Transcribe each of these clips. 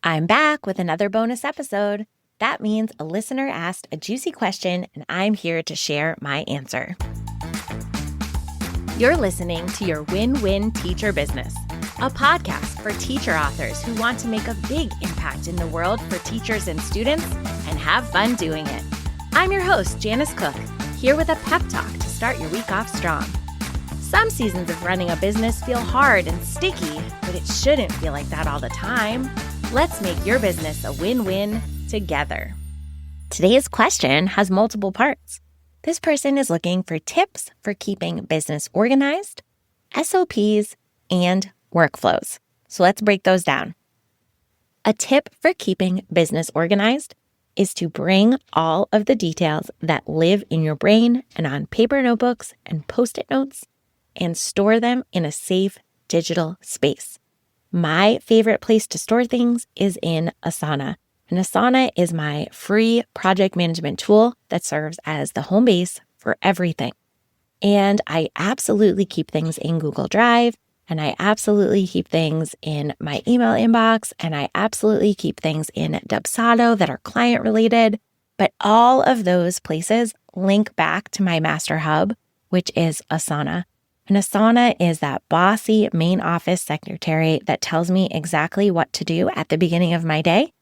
I'm back with another bonus episode. That means a listener asked a juicy question, and I'm here to share my answer. You're listening to Your Win-Win Teacher Business, a podcast for teacher authors who want to make a big impact in the world for teachers and students and have fun doing it. I'm your host, Janice Cook, here with a pep talk to start your week off strong. Some seasons of running a business feel hard and sticky, but it shouldn't feel like that all the time. Let's make your business a win-win together. Today's question has multiple parts. This person is looking for tips for keeping business organized, SOPs, and workflows. So let's break those down. A tip for keeping business organized is to bring all of the details that live in your brain and on paper notebooks and Post-it notes and store them in a safe digital space. My favorite place to store things is in Asana. And Asana is my free project management tool that serves as the home base for everything. And I absolutely keep things in Google Drive, and I absolutely keep things in my email inbox, and I absolutely keep things in Dubsado that are client related. But all of those places link back to my master hub, which is Asana. And Asana is that bossy main office secretary that tells me exactly what to do at the beginning of my day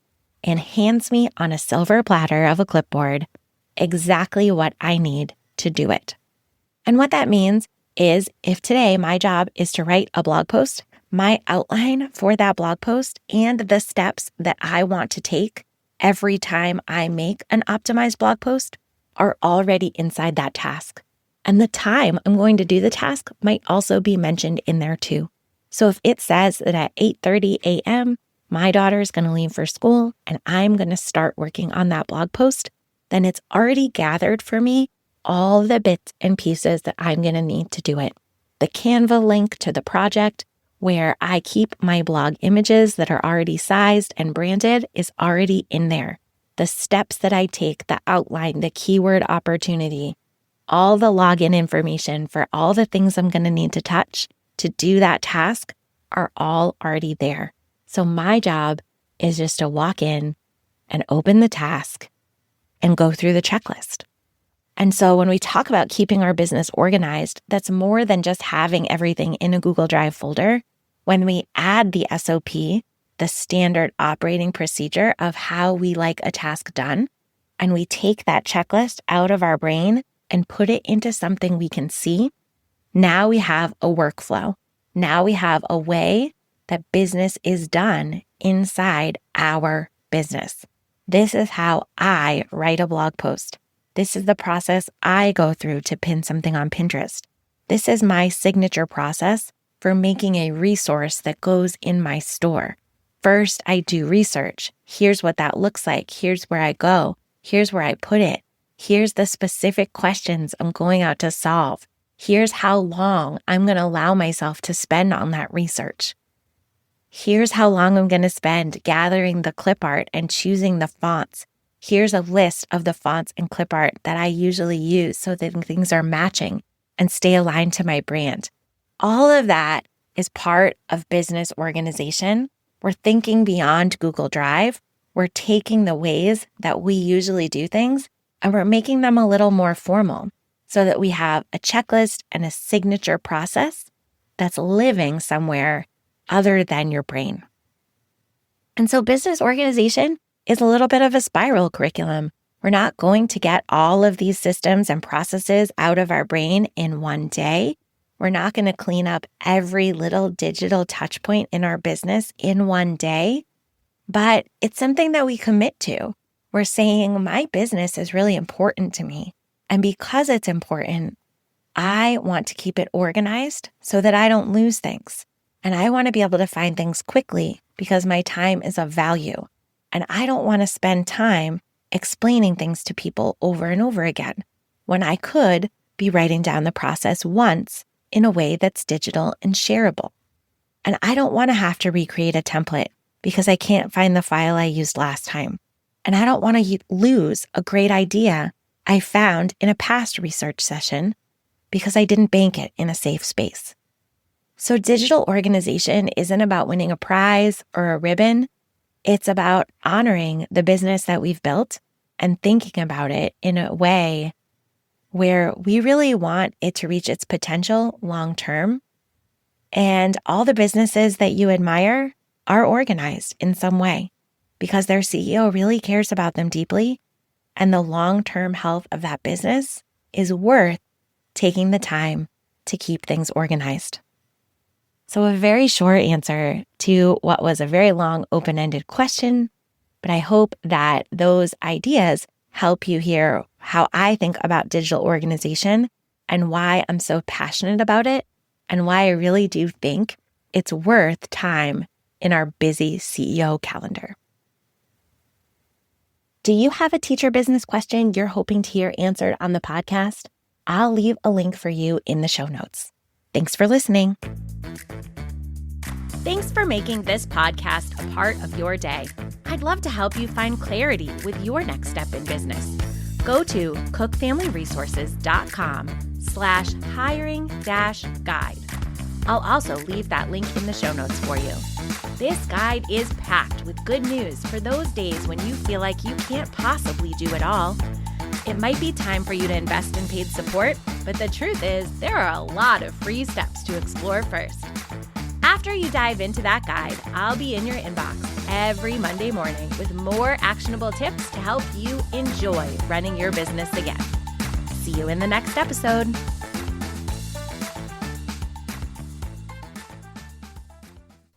and hands me on a silver platter of a clipboard exactly what I need to do it. And what that means is if today my job is to write a blog post, my outline for that blog post and the steps that I want to take every time I make an optimized blog post are already inside that task. And the time I'm going to do the task might also be mentioned in there too. So if it says that at 8:30 a.m., my daughter is going to leave for school and I'm going to start working on that blog post, then it's already gathered for me all the bits and pieces that I'm going to need to do it. The Canva link to the project where I keep my blog images that are already sized and branded is already in there. The steps that I take, the outline, the keyword opportunity, all the login information for all the things I'm going to need to touch to do that task are all already there. So my job is just to walk in and open the task and go through the checklist. And so when we talk about keeping our business organized, that's more than just having everything in a Google Drive folder. When we add the SOP, the standard operating procedure of how we like a task done, and we take that checklist out of our brain and put it into something we can see, now we have a workflow. Now we have a way that business is done inside our business. This is how I write a blog post. This is the process I go through to pin something on Pinterest. This is my signature process for making a resource that goes in my store. First, I do research. Here's what that looks like. Here's where I go. Here's where I put it. Here's the specific questions I'm going out to solve. Here's how long I'm going to allow myself to spend on that research. Here's how long I'm going to spend gathering the clip art and choosing the fonts. Here's a list of the fonts and clip art that I usually use so that things are matching and stay aligned to my brand. All of that is part of business organization. We're thinking beyond Google Drive. We're taking the ways that we usually do things and we're making them a little more formal so that we have a checklist and a signature process that's living somewhere other than your brain. And so business organization is a little bit of a spiral curriculum. We're not going to get all of these systems and processes out of our brain in one day. We're not going to clean up every little digital touch point in our business in one day, but it's something that we commit to. We're saying my business is really important to me. And because it's important, I want to keep it organized so that I don't lose things. And I want to be able to find things quickly because my time is of value. And I don't want to spend time explaining things to people over and over again when I could be writing down the process once in a way that's digital and shareable. And I don't want to have to recreate a template because I can't find the file I used last time. And I don't want to lose a great idea I found in a past research session because I didn't bank it in a safe space. So digital organization isn't about winning a prize or a ribbon. It's about honoring the business that we've built and thinking about it in a way where we really want it to reach its potential long term. And all the businesses that you admire are organized in some way because their CEO really cares about them deeply, and the long-term health of that business is worth taking the time to keep things organized. So a very short answer to what was a very long open-ended question, but I hope that those ideas help you hear how I think about digital organization and why I'm so passionate about it and why I really do think it's worth time in our busy CEO calendar. Do you have a teacher business question you're hoping to hear answered on the podcast? I'll leave a link for you in the show notes. Thanks for listening. Thanks for making this podcast a part of your day. I'd love to help you find clarity with your next step in business. Go to cookfamilyresources.com/hiring-guide. I'll also leave that link in the show notes for you. This guide is packed with good news for those days when you feel like you can't possibly do it all. It might be time for you to invest in paid support, but the truth is there are a lot of free steps to explore first. After you dive into that guide, I'll be in your inbox every Monday morning with more actionable tips to help you enjoy running your business again. See you in the next episode.